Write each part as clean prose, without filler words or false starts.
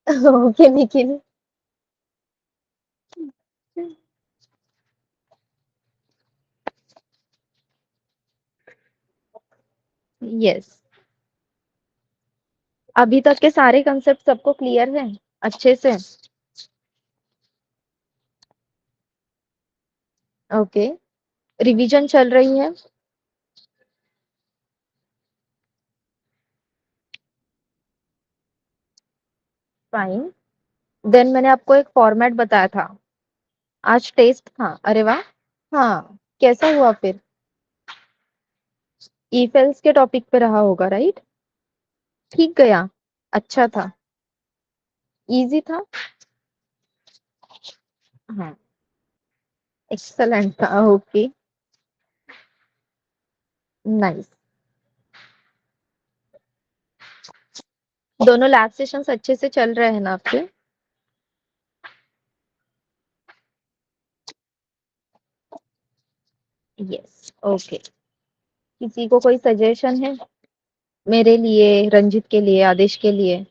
Okay Nikhil. Yes. अभी तक के सारे कंसेप्ट सबको क्लियर है अच्छे से? ओके। रिवीजन चल रही है? फाइन। देन मैंने आपको एक फॉर्मेट बताया था। आज टेस्ट था, अरे वाह। हाँ, कैसा हुआ फिर? ई फेल्स के टॉपिक पे रहा होगा, राइट? ठीक गया? अच्छा था? इजी था? हाँ। एक्सलेंट था, ओके। नाइस। दोनों लैब सेशंस अच्छे से चल रहे हैं ना आपके? Yes, okay. किसी को कोई सजेशन है मेरे लिए, रंजित के लिए, आदेश के लिए?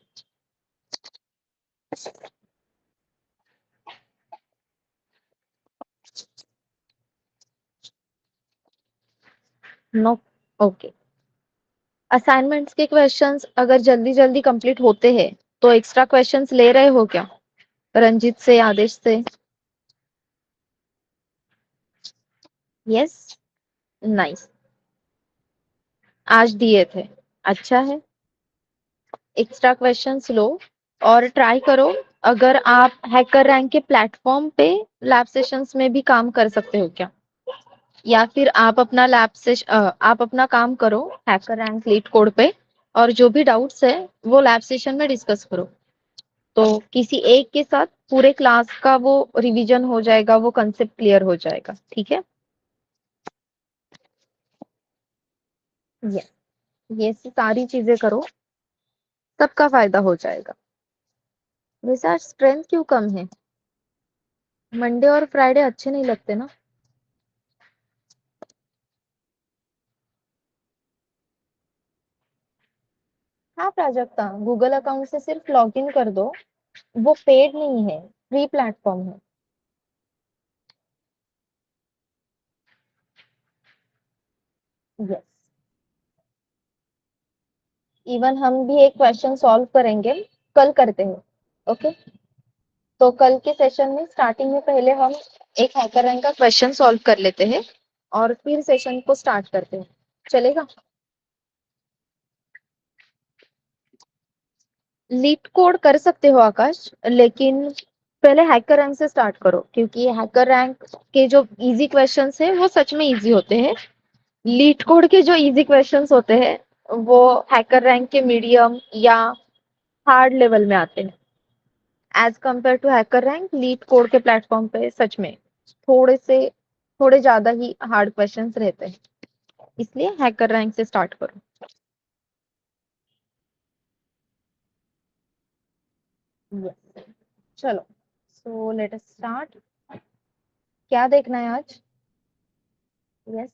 नो। ओके। असाइनमेंट्स के क्वेश्चंस अगर जल्दी जल्दी कंप्लीट होते हैं तो एक्स्ट्रा क्वेश्चंस ले रहे हो क्या, रंजित से, आदेश से? यस। नाइस। आज दिए थे? अच्छा है। एक्स्ट्रा क्वेश्चंस लो और ट्राई करो। अगर आप हैकर रैंक के प्लेटफॉर्म पे लैब सेशंस में भी काम कर सकते हो क्या, या फिर आप अपना आप अपना काम करो हैकर रैंक लीड कोड पे, और जो भी डाउट्स है वो लैब सेशन में डिस्कस करो। तो किसी एक के साथ पूरे क्लास का वो रिवीजन हो जाएगा, वो कंसेप्ट क्लियर हो जाएगा, ठीक है? ये ये सारी चीजें करो, सबका फायदा हो जाएगा। वैसे आज स्ट्रेंथ क्यों कम है? मंडे और फ्राइडे अच्छे नहीं लगते ना? हाँ प्राजक्ता, गूगल अकाउंट से सिर्फ लॉग इन कर दो। वो पेड नहीं है, फ्री प्लेटफॉर्म है। यस। इवन हम भी एक क्वेश्चन सॉल्व करेंगे, कल करते हैं। ओके। तो कल के सेशन में स्टार्टिंग में पहले हम एक हैकर रैंक का क्वेश्चन सॉल्व कर लेते हैं और फिर सेशन को स्टार्ट करते हैं, चलेगा? लीड कोड कर सकते हो आकाश, लेकिन पहले हैकर रैंक से स्टार्ट करो, क्योंकि हैकर रैंक के जो इजी क्वेश्चंस है वो सच में इजी होते हैं। लीड कोड के जो इजी क्वेश्चंस होते हैं वो हैकर रैंक के मीडियम या हार्ड लेवल में आते हैं। As compare to HackerRank, LeetCode के प्लेटफॉर्म पे सच में थोड़े से थोड़े ज्यादा ही हार्ड क्वेश्चंस रहते हैं, इसलिए हैकर रैंक से स्टार्ट करो। Yes. चलो, सो लेट अस स्टार्ट। क्या देखना है आज? यस।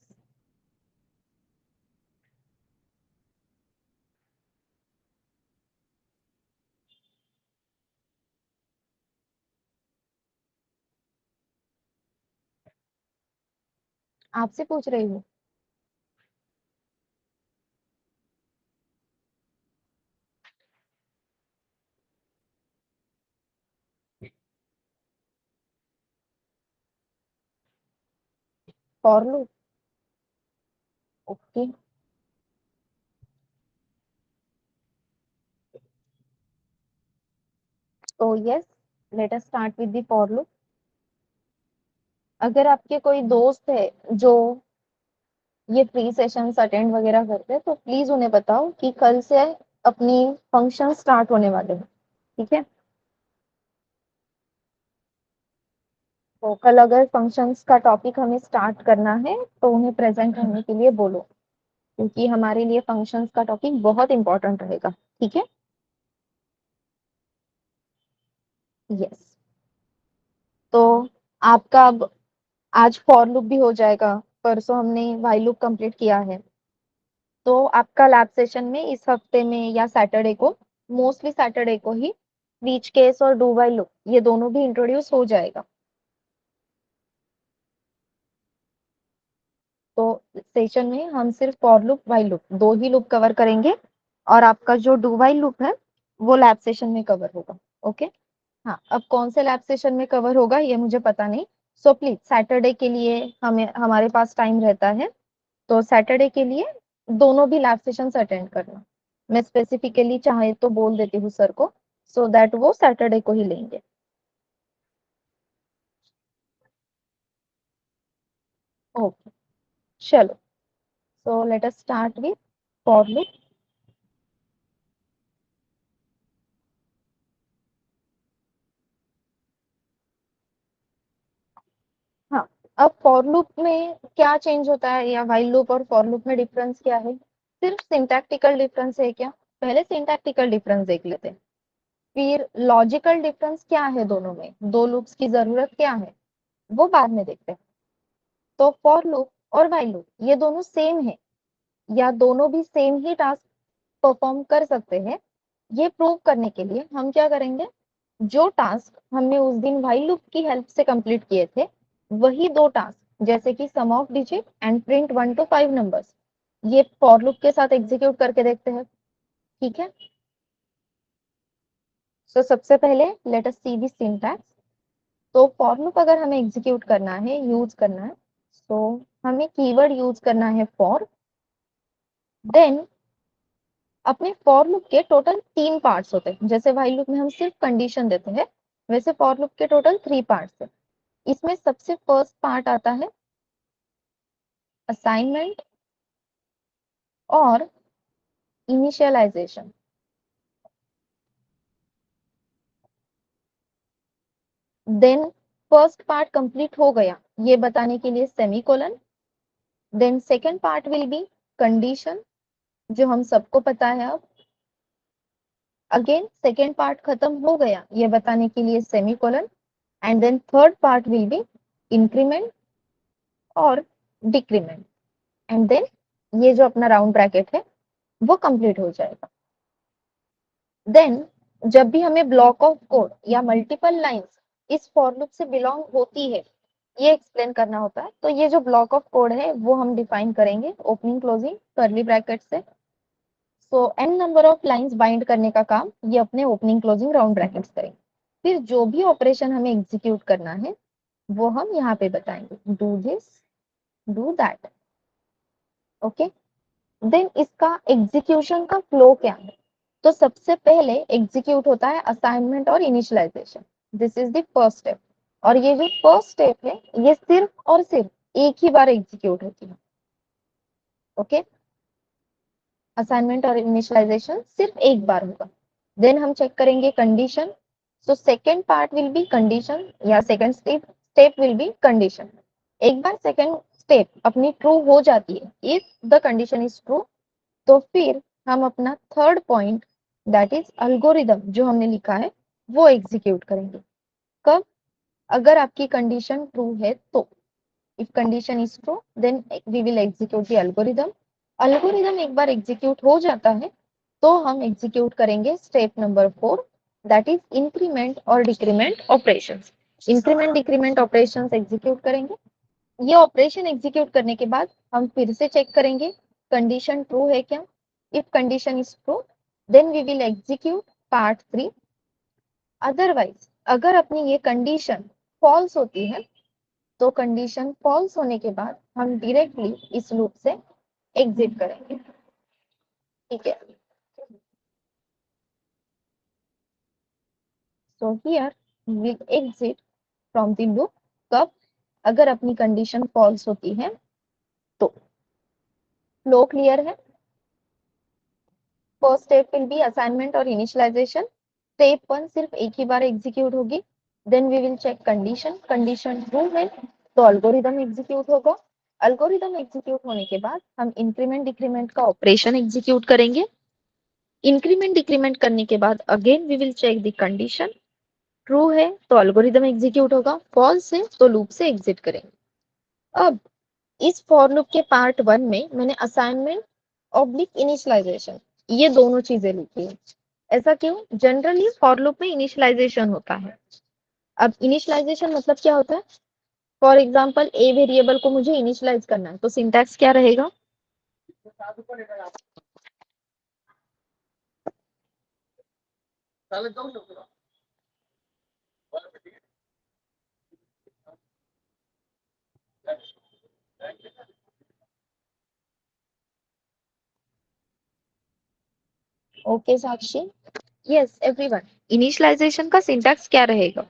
आपसे पूछ रही हूँ। For loop? ओके। तो yes, let us start with the for loop. अगर आपके कोई दोस्त है जो ये फ्री सेशंस अटेंड वगैरह करते हैं तो प्लीज उन्हें बताओ कि कल से अपनी फंक्शन स्टार्ट होने वाले हैं, ठीक है? तो कल अगर फंक्शंस का टॉपिक हमें स्टार्ट करना है तो उन्हें प्रेजेंट होने के लिए बोलो, क्योंकि हमारे लिए फंक्शंस का टॉपिक बहुत इंपॉर्टेंट रहेगा, ठीक है? यस। तो आपका अब आज फॉर लूप भी हो जाएगा। परसों हमने व्हाइल लूप कंप्लीट किया है। तो आपका लैब सेशन में इस हफ्ते में या सैटरडे को, मोस्टली सैटरडे को ही स्विच केस और डू व्हाइल लूप ये दोनों भी इंट्रोड्यूस हो जाएगा। तो सेशन में हम सिर्फ फॉर लूप व्हाइल लूप दो ही लूप कवर करेंगे, और आपका जो डू व्हाइल लूप है वो लैब सेशन में कवर होगा। ओके। हाँ, अब कौन से लैब सेशन में कवर होगा ये मुझे पता नहीं। सो प्लीज सैटरडे के लिए हमें हमारे पास टाइम रहता है, तो सैटरडे के लिए दोनों भी लैब सेशंस अटेंड करना। मैं स्पेसिफिकली चाहे तो बोल देती हूँ सर को, सो दैट वो सैटरडे को ही लेंगे। ओके, चलो। So let us start with for loop. हाँ, अब फॉर लूप में क्या चेंज होता है, या व्हाइल लूप और फॉर लूप में डिफरेंस क्या है? सिर्फ सिंटैक्टिकल डिफरेंस है क्या? पहले सिंटैक्टिकल डिफरेंस देख लेते हैं। फिर लॉजिकल डिफरेंस क्या है दोनों में, दो लूप्स की जरूरत क्या है, वो बाद में देखते हैं। तो फॉर लूप और व्हाइल लूप ये दोनों सेम है, या दोनों भी सेम ही टास्क परफॉर्म कर सकते हैं। ये प्रूव करने के लिए हम क्या करेंगे, जो टास्क हमने उस दिन व्हाइल लूप की हेल्प से कंप्लीट किए थे, वही दो टास्क जैसे कि sum of digit and print 1 to 5 numbers, ये फॉर लूप के साथ एग्जीक्यूट करके देखते हैं। ठीक है। सो सबसे पहले let us see the syntax. तो फॉर लूप अगर हमें एग्जीक्यूट करना है, यूज करना है, तो हमें कीवर्ड यूज करना है फॉर। देन अपने फॉर लूप के टोटल 3 पार्ट्स होते हैं, जैसे व्हाइल लूप में हम सिर्फ कंडीशन देते हैं, वैसे फॉर लूप के टोटल 3 पार्ट्स है। इसमें सबसे फर्स्ट पार्ट आता है असाइनमेंट और initialization. Then first part complete हो गया ये बताने के लिए semicolon. Then second part will be condition, जो हम सबको पता है अब। अगेन सेकेंड पार्ट खत्म हो गया ये बताने के लिए semicolon. And then third part will be increment और डिक्रीमेंट। एंड देन ये जो अपना राउंड ब्रैकेट है वो कंप्लीट हो जाएगा। देन जब भी हमें ब्लॉक ऑफ कोड या मल्टीपल लाइंस इस फॉर लूप से बिलोंग होती है, ये एक्सप्लेन करना होता है। तो ये जो ब्लॉक ऑफ कोड है वो हम डिफाइन करेंगे ओपनिंग क्लोजिंग कर्ली ब्रैकेट से। So N number of lines bind करने का काम ये अपने ओपनिंग क्लोजिंग राउंड ब्रैकेट्स करेंगे। फिर जो भी ऑपरेशन हमें एग्जीक्यूट करना है वो हम यहाँ पे बताएंगे, do this, do that. Okay. Then इसका एग्जीक्यूशन का फ्लो क्या है? तो सबसे पहले एग्जीक्यूट होता है असाइनमेंट और initialization. This is the first step. और ये जो फर्स्ट स्टेप है ये सिर्फ और सिर्फ एक ही बार एग्जीक्यूट होती है। ओके। असाइनमेंट और इनिशियलाइजेशन सिर्फ एक बार होगा। देन हम चेक करेंगे condition. So second part will be condition, या second step will be condition. एक बार सेकेंड स्टेप अपनी ट्रू हो जाती है, if the condition is true, तो फिर हम अपना third point that is algorithm जो हमने लिखा है वो एग्जीक्यूट करेंगे। कब? अगर आपकी कंडीशन ट्रू है तो। If condition is true then we will execute the algorithm. Algorithm एक बार एग्जीक्यूट हो जाता है तो हम एग्जीक्यूट करेंगे step number 4, that is increment और decrement operations. Increment decrement operations execute करेंगे। ये ऑपरेशन एग्जीक्यूट करने के बाद हम फिर से चेक करेंगे कंडीशन ट्रू है क्या। If condition is true then we will execute part 3। Otherwise अगर अपनी ये कंडीशन फॉल्स होती है तो कंडीशन फॉल्स होने के बाद हम डायरेक्टली इस लूप से एग्जिट करेंगे। ठीक है। So here will exit from the loop. कब? अगर अपनी कंडीशन फॉल्स होती है तो। फ्लो क्लियर है? First step will be assignment और इनिशियलाइजेशन। स्टेप 1 सिर्फ एक ही बार एग्जीक्यूट होगी। Then we will check condition, condition true है तो एल्गोरिदम एग्जीक्यूट होगा। एल्गोरिदम एग्जीक्यूट होने के बाद हम इंक्रीमेंट डिक्रीमेंट का ऑपरेशन एग्जीक्यूट करेंगे। इंक्रीमेंट डिक्रीमेंट करने के बाद again we will check the condition. True है तो एल्गोरिदम एग्जीक्यूट होगा, फॉल्स है तो लूप से एग्जिट करेंगे। अब इस फॉर लूप के पार्ट 1 में मैंने असाइनमेंट ऑब्लिक इनिशियलाइजेशन ये दोनों चीजें लिखी है। ऐसा क्यों? जनरली फॉर लूप में इनिशियलाइजेशन होता है। अब इनिशियलाइजेशन मतलब क्या होता है? फॉर एग्जाम्पल ए वेरिएबल को मुझे इनिशियलाइज करना है, तो सिंटैक्स क्या रहेगा? Okay Sakshi, yes everyone, initialization का सिंटैक्स क्या रहेगा?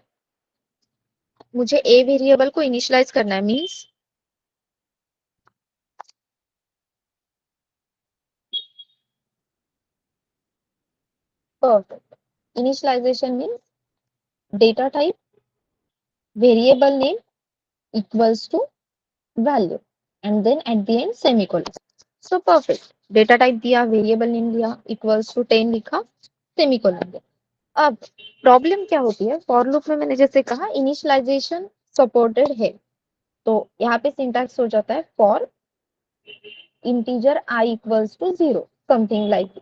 मुझे ए वेरिएबल को इनिशियलाइज करना है means perfect. Initialization means data type variable name equals to value and then at the end semicolon. So perfect, data type दिया, वेरिएबल नेम दिया, इक्वल्स टू 10 लिखा, सेमीकोलन दिया। अब प्रॉब्लम क्या होती है, फॉर लूप में मैंने जैसे कहा इनिशियलाइजेशन सपोर्टेड है, तो यहाँ पे सिंटैक्स हो जाता है for integer I equals to 0 something like.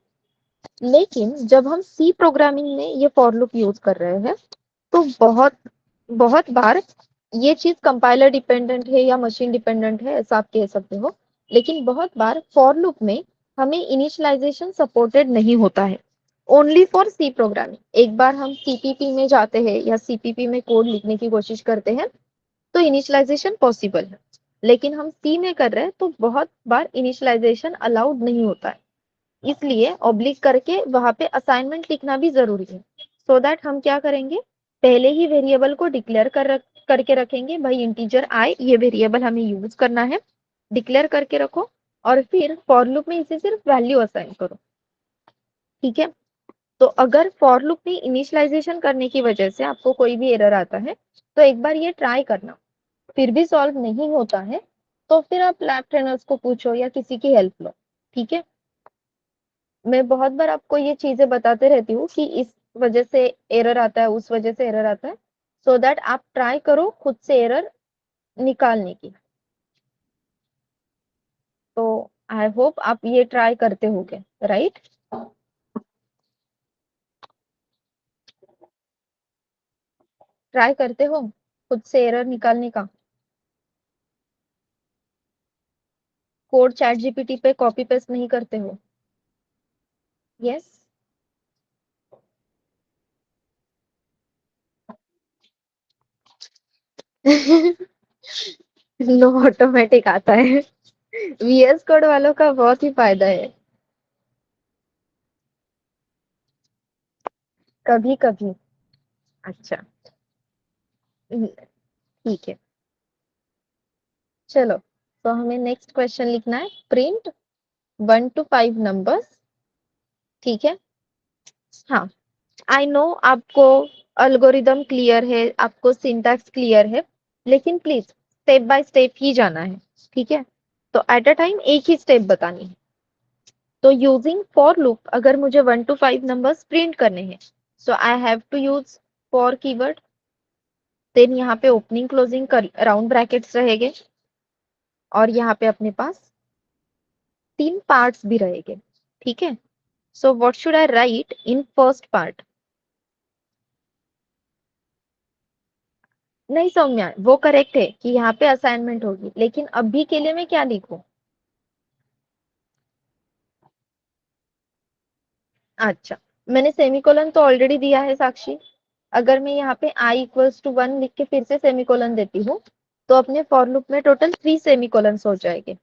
लेकिन जब हम सी प्रोग्रामिंग में ये फॉर लूप यूज कर रहे हैं, तो बहुत बहुत बार ये चीज कंपाइलर डिपेंडेंट है या मशीन डिपेंडेंट है, ऐसा आप कह सकते हो। लेकिन बहुत बार फॉर लूप में हमें इनिशियलाइजेशन सपोर्टेड नहीं होता है, ओनली फॉर सी प्रोग्रामिंग। एक बार हम सीपीपी में जाते हैं या सीपीपी में कोड लिखने की कोशिश करते हैं, तो इनिशियलाइजेशन पॉसिबल है। लेकिन हम सी में कर रहे हैं तो बहुत बार इनिशियलाइजेशन अलाउड नहीं होता है, इसलिए ऑब्लिक करके वहां पे असाइनमेंट लिखना भी जरूरी है। सो दैट हम क्या करेंगे, पहले ही वेरिएबल को डिक्लेयर करके रखेंगे, भाई इंटीजर आई ये वेरिएबल हमें यूज करना है, डिक्लेयर करके रखो, और फिर फॉर लूप में इसे सिर्फ वैल्यू असाइन करो। ठीक है? तो अगर फॉर लूप में इनिशियलाइजेशन करने की वजह से आपको कोई भी एरर आता है, तो एक बार ये ट्राई करना, फिर भी सॉल्व नहीं होता है, तो फिर आप लैब ट्रेनर्स को पूछो या किसी की हेल्प लो। ठीक है? मैं बहुत बार आपको ये चीजें बताते रहती हूँ कि इस वजह से एरर आता है, उस वजह से एरर आता है, सो दैट आप ट्राई करो खुद से एरर निकालने की। तो आई होप आप ये ट्राई करते होगे, राइट? ट्राई करते हो खुद से एरर निकालने का? कोड चैट जीपीटी पे कॉपी पेस्ट नहीं करते हो? यस। नो, ऑटोमेटिक आता है। वीएस कोड वालों का बहुत ही फायदा है। कभी कभी। अच्छा, ठीक है, चलो। तो हमें नेक्स्ट क्वेश्चन लिखना है, प्रिंट 1 to 5 नंबर्स। ठीक है? हाँ, आई नो आपको अल्गोरिदम क्लियर है, आपको सिंटैक्स क्लियर है, लेकिन प्लीज स्टेप बाय स्टेप ही जाना है। ठीक है? तो एट अ टाइम एक ही स्टेप बतानी है। तो यूजिंग फॉर लूप अगर मुझे 1 to 5 नंबर्स प्रिंट करने हैं, so I have to use for keyword, then यहाँ पे ओपनिंग क्लोजिंग राउंड ब्रैकेट्स रहेंगे, और यहाँ पे अपने पास 3 पार्ट्स भी रहेंगे। ठीक है? So what should I right in first part? नहीं सौम्या, वो करेक्ट है कि यहाँ पे असाइनमेंट होगी, लेकिन अभी के लिए मैं क्या लिखूं? अच्छा, मैंने सेमीकोलन तो ऑलरेडी दिया है साक्षी। अगर मैं यहाँ पे i इक्वल्स टू 1 लिख के फिर से सेमीकोलन देती हूँ, तो अपने फॉर लूप में टोटल 3 सेमीकोलन्स हो जाएंगे,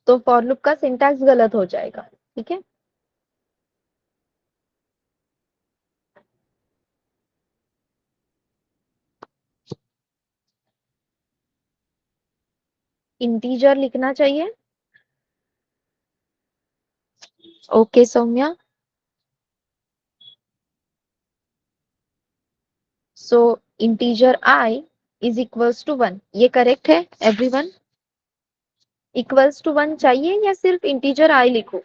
तो फॉर लूप का सिंटैक्स गलत हो जाएगा। ठीक है? इंटीजर लिखना चाहिए। Okay Saumya, so integer i is equals to 1, ये करेक्ट है एवरीवन? इक्वल्स टू 1 चाहिए या सिर्फ इंटीजर i लिखो?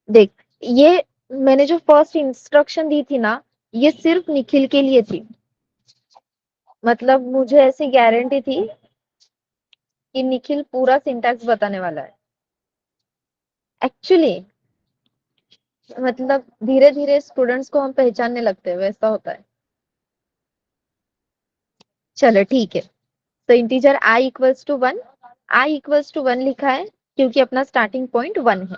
देख, ये मैंने जो फर्स्ट इंस्ट्रक्शन दी थी ना, ये सिर्फ निखिल के लिए थी। मतलब मुझे ऐसी गारंटी थी कि निखिल पूरा सिंटैक्स बताने वाला है। एक्चुअली मतलब धीरे धीरे स्टूडेंट्स को हम पहचानने लगते हैं, वैसा होता है। चलो ठीक है। तो integer I equals to one, I equals to one लिखा है क्योंकि अपना स्टार्टिंग पॉइंट वन है।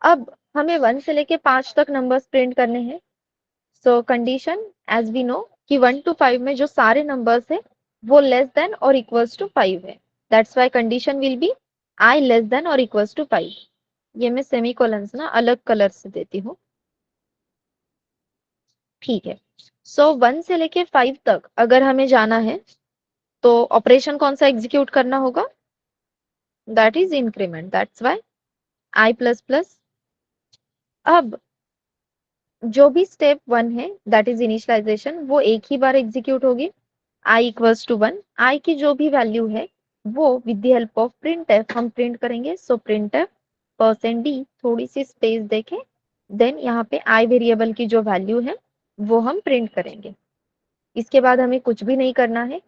अब हमें वन से लेके पांच तक नंबर्स प्रिंट करने हैं। So condition as we know कि वन टू फाइव में जो सारे नंबर्स है वो लेस देन और इक्वल्स टू फाइव है। That's why condition will be I less than और इक्वल्स टू फाइव। ये मैं सेमीकोलंस ना अलग कलर से देती हूँ। ठीक है। सो वन से लेके फाइव तक अगर हमें जाना है तो ऑपरेशन कौन सा एग्जीक्यूट करना होगा? That is increment. That's why I plus plus. अब जो भी स्टेप वन है दैट इज इनिशियलाइजेशन, वो एक ही बार एग्जीक्यूट होगी। आई इक्वल्स टू वन, आई की जो भी वैल्यू है वो with the help of print F हम प्रिंट करेंगे। So print F percent D, थोड़ी सी स्पेस देके देन यहाँ पे आई वेरिएबल की जो वैल्यू है वो हम प्रिंट करेंगे। इसके बाद हमें कुछ भी नहीं करना है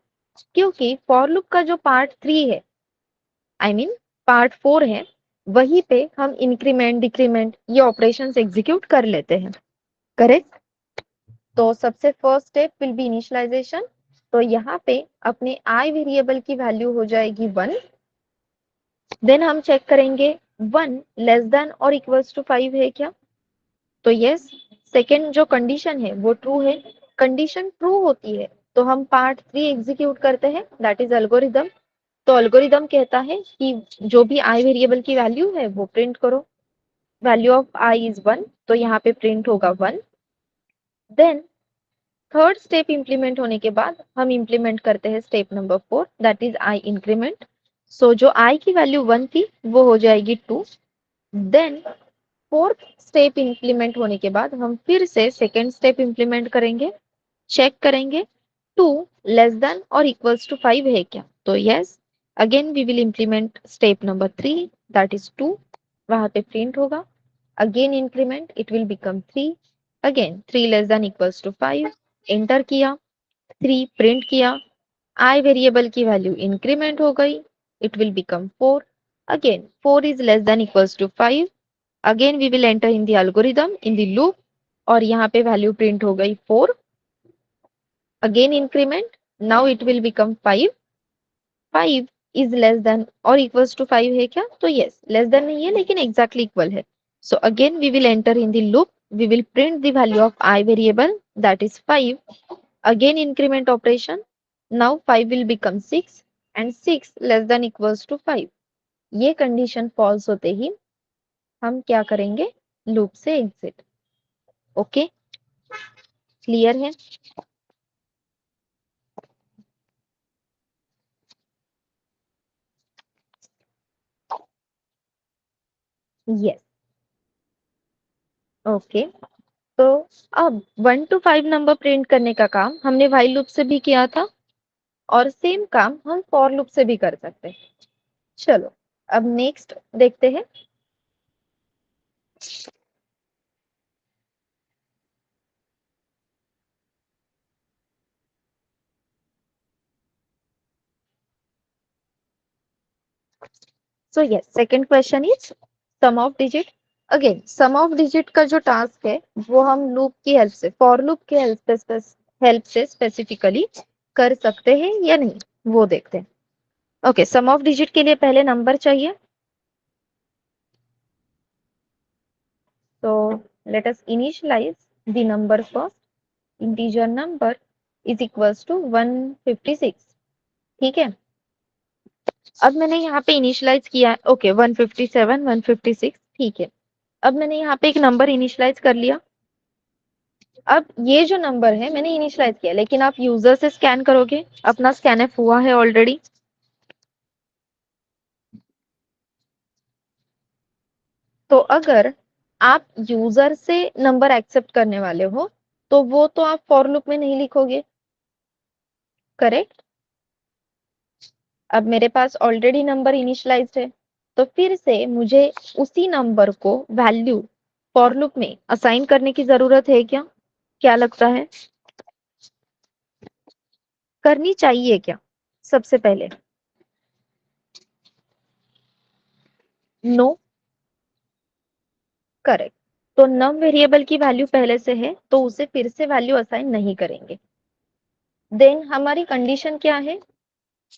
क्योंकि फॉर लूप का जो पार्ट थ्री है, आई मीन पार्ट फोर है, वहीं पे हम इंक्रीमेंट डिक्रीमेंट ये ऑपरेशन एग्जीक्यूट कर लेते हैं। करेक्ट। तो सबसे first step will be initialization. तो यहाँ पे अपने आई वेरिएबल की वैल्यू हो जाएगी वन। देन हम चेक करेंगे वन लेस देन और इक्वल्स टू फाइव है क्या? तो यस, सेकेंड जो कंडीशन है वो ट्रू है। कंडीशन ट्रू होती है तो हम पार्ट थ्री एग्जीक्यूट करते हैं, दैट इज एल्गोरिदम। तो एल्गोरिदम कहता है कि जो भी आई वेरिएबल की वैल्यू है वो प्रिंट करो। Value of I is one, तो यहाँ पे प्रिंट होगा one. Then third step implement होने के बाद हम इंप्लीमेंट करते हैं step number four, that is I increment. So जो आई की वैल्यू वन थी वो हो जाएगी two. Then fourth step implement होने के बाद हम फिर से सेकेंड स्टेप इंप्लीमेंट करेंगे, चेक करेंगे टू लेस देन और इक्वल्स टू फाइव है क्या? तो yes, again we will implement step number three, that is two. वहां पे प्रिंट होगा, again increment, it will become three. Again three less than equals to five, enter किया, three print किया, I variable की value increment हो गई, it will become four. Again four is less than equals to five, again we will enter in the algorithm in the loop, और यहाँ पे value print हो गई four. Again increment, now it will become five. Five is less than और equals to five है क्या? तो yes, less than नहीं है लेकिन एग्जैक्टली इक्वल है। So again we will enter in the loop, we will print the value of I variable, that is 5. Again increment operation, now 5 will become 6 and 6 less than equals to 5. ये condition false होते ही हम क्या करेंगे? Loop से exit. Okay, clear है? Yes. Okay, तो अब one two five number print करने का काम हमने व्हाइल लूप से भी किया था और सेम काम हम फॉर लूप से भी कर सकते हैं। चलो अब नेक्स्ट देखते हैं। So yes, second question is sum of digit. Again sum of digit का जो टास्क है वो हम लूप की हेल्प से, फॉर लूप की हेल्प से स्पेसिफिकली कर सकते हैं या नहीं, वो देखते हैं। ओके, सम ऑफ डिजिट के लिए पहले नंबर चाहिए। तो let us initialize the number first. Integer number is equals to 156। ठीक है, अब मैंने यहाँ पे इनिशियलाइज किया है। ओके, 157 156, ठीक है। अब मैंने यहाँ पे एक नंबर इनिशियलाइज कर लिया। अब ये जो नंबर है मैंने इनिशियलाइज किया, लेकिन आप यूजर से स्कैन करोगे, अपना स्कैनफ हुआ है ऑलरेडी। तो अगर आप यूजर से नंबर एक्सेप्ट करने वाले हो तो वो तो आप फॉर लूप में नहीं लिखोगे, करेक्ट। अब मेरे पास ऑलरेडी नंबर इनिशियलाइज्ड है, तो फिर से मुझे उसी नंबर को वैल्यू फॉर लूप में असाइन करने की जरूरत है क्या? क्या लगता है? करनी चाहिए क्या? सबसे पहले नो, करेक्ट। तो नम वेरिएबल की वैल्यू पहले से है तो उसे फिर से वैल्यू असाइन नहीं करेंगे। देन हमारी कंडीशन क्या है?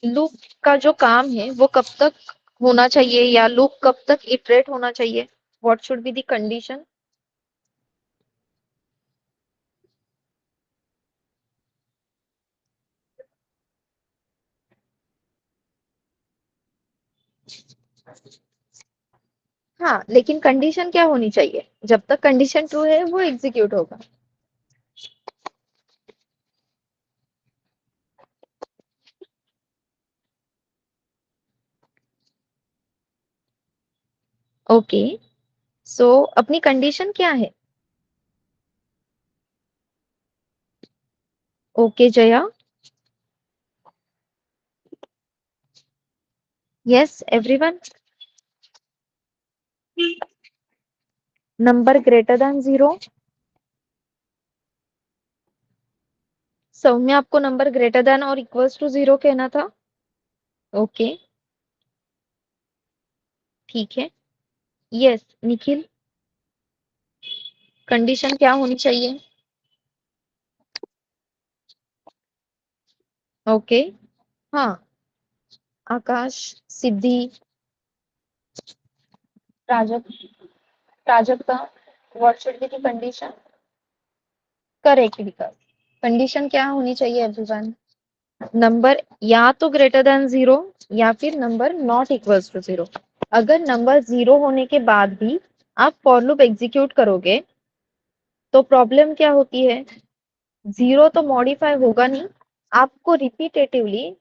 लूप का जो काम है वो कब तक होना चाहिए या लूप कब तक इटरेट होना चाहिए? What should be the condition? हाँ, लेकिन कंडीशन क्या होनी चाहिए? जब तक कंडीशन ट्रू है वो एग्जीक्यूट होगा। ओके, सो अपनी कंडीशन क्या है? Okay Jaya. Yes everyone. Number greater than 0। सौम्य आपको नंबर ग्रेटर देन और इक्वल्स टू 0 कहना था। ओके, ठीक है। यस निखिल, कंडीशन क्या होनी चाहिए? ओके, हाँ। Akash, Siddhi, Prajakt, Prajakta, what should be the condition? Correct Vikas. Condition क्या होनी चाहिए एवरीवन? नंबर या तो ग्रेटर देन 0 या फिर नंबर नॉट इक्वल्स टू 0। अगर नंबर 0 होने के बाद भी आप फॉर लूप एग्जीक्यूट करोगे तो प्रॉब्लम क्या होती है? 0 तो मॉडिफाई होगा नहीं, आपको रिपीटेटिवली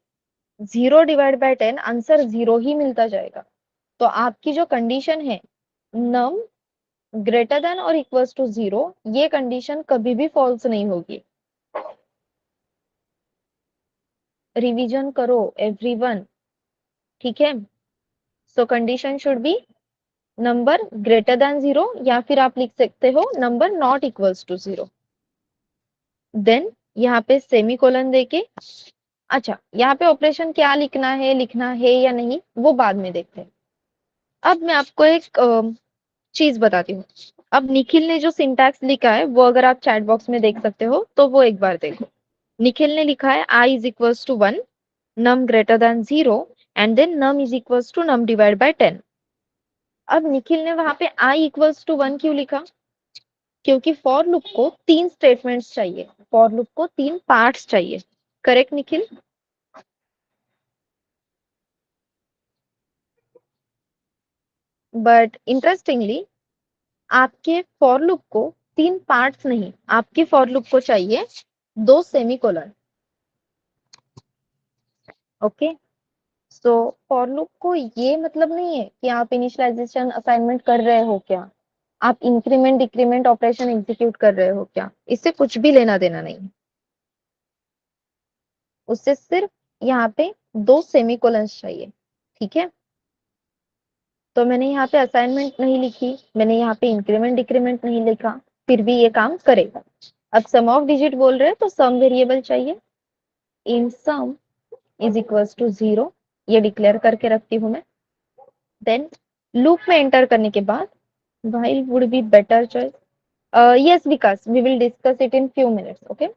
0/10 आंसर 0 ही मिलता जाएगा। तो आपकी जो कंडीशन है नम ग्रेटर देन और इक्वल्स टू 0, ये कंडीशन कभी भी फॉल्स नहीं होगी। रिवीजन करो एवरीवन, ठीक है? So condition should be number greater than 0 या फिर आप लिख सकते हो number not equals to 0। Then यहाँ पे सेमीकोलन देके, अच्छा यहाँ पे ऑपरेशन क्या लिखना है या नहीं वो बाद में देखते हैं। अब मैं आपको एक चीज बताती हूँ। अब निखिल ने जो सिंटैक्स लिखा है वो अगर आप चैट बॉक्स में देख सकते हो तो वो एक बार देखो। निखिल ने लिखा है i is equals to 1, num greater than 0 and then num is equals to num divide by 10। अब निखिल ने वहां पे i इक्वल्स टू 1 क्यों लिखा? क्योंकि फॉर लूप को 3 स्टेटमेंट्स चाहिए, फॉर लूप को 3 पार्ट्स चाहिए। करेक्ट निखिल? बट इंटरेस्टिंगली आपके फॉर लूप को 3 पार्ट्स नहीं, आपके फॉर लूप को चाहिए 2 semicolon. Okay, so for loop को ये मतलब नहीं है कि आप इनिशियलाइजेशन असाइनमेंट कर रहे हो क्या, आप इंक्रीमेंट डिक्रीमेंट ऑपरेशन एग्जीक्यूट कर रहे हो क्या, इससे कुछ भी लेना देना नहीं है। उससे सिर्फ यहाँ पे 2 सेमीकोलंस चाहिए, ठीक है? तो मैंने यहाँ पे असाइनमेंट नहीं लिखी, मैंने यहाँ पे इंक्रीमेंट डिक्रीमेंट नहीं लिखा, फिर भी ये काम करेगा। अब सम ऑफ डिजिट बोल रहे हैं तो सम वेरिएबल चाहिए। इन सम इज इक्वल्स टू 0, ये डिक्लेयर करके रखती हूँ मैं। देन लूप में एंटर करने के बाद while would be better choice. Yes Vikas, we will discuss it in few minutes, okay?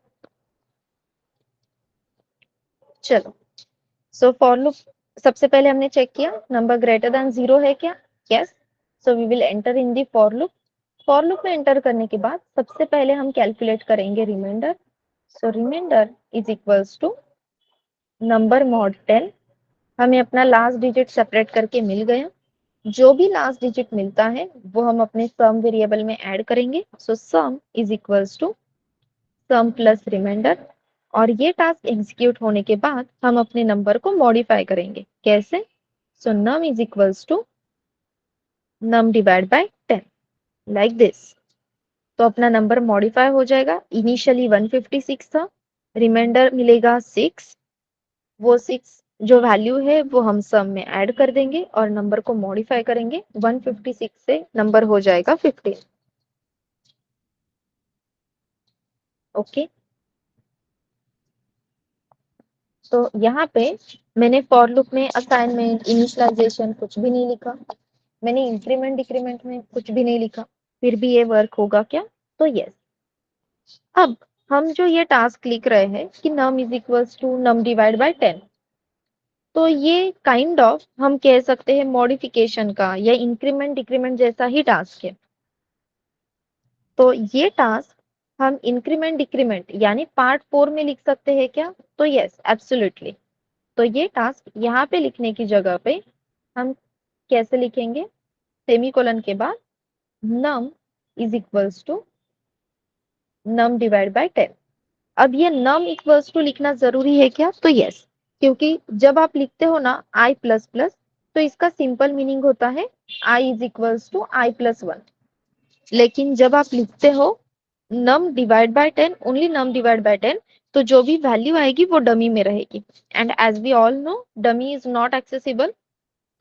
चलो, सो फॉर लूप सबसे पहले हमने चेक किया नंबर ग्रेटर देन 0 है क्या? Yes, so we will enter in the for loop. For loop में enter करने के बाद सबसे पहले हम कैलकुलेट करेंगे remainder. So remainder is equals to number mod 10। हमें अपना लास्ट डिजिट सेपरेट करके मिल गया। जो भी लास्ट डिजिट मिलता है वो हम अपने सम वेरिएबल में ऐड करेंगे। So sum is equals to sum plus remainder. और ये टास्क एग्जीक्यूट होने के बाद हम अपने नंबर को मॉडिफाई करेंगे। कैसे? So num is equals to num divide by 10, like this. तो अपना नंबर मॉडिफाई हो जाएगा। इनिशियली 156 था, रिमाइंडर मिलेगा 6। वो 6 जो वैल्यू है वो हम सम में ऐड कर देंगे और नंबर को मॉडिफाई करेंगे। 156 से नंबर हो जाएगा 15। ओके, तो यहाँ पे मैंने फॉर लूप में असाइनमेंट, इनिशियलाइजेशन कुछ भी नहीं लिखा, मैंने इंक्रीमेंट डिक्रीमेंट में कुछ भी नहीं लिखा, फिर भी ये वर्क होगा क्या? तो यस। अब हम जो ये टास्क लिख रहे हैं कि num is equals to num divide by 10, तो ये काइंड ऑफ हम कह सकते हैं मॉडिफिकेशन का या इंक्रीमेंट डिक्रीमेंट जैसा ही टास्क है। तो ये टास्क हम इंक्रीमेंट डिक्रीमेंट यानी पार्ट 4 में लिख सकते हैं क्या? तो यस, एब्सोल्युटली। तो ये टास्क यहाँ पे लिखने की जगह पे हम कैसे लिखेंगे? सेमीकोलन के बाद num is equals to num divide by 10। अब ये num इक्वल्स टू लिखना जरूरी है क्या? तो यस, क्योंकि जब आप लिखते हो ना i प्लस प्लस, तो इसका सिंपल मीनिंग होता है i is equals to i plus 1। लेकिन जब आप लिखते हो num divide by 10, only num divide by 10, तो जो भी वैल्यू आएगी वो डमी में रहेगी, and as we all know dummy is not accessible.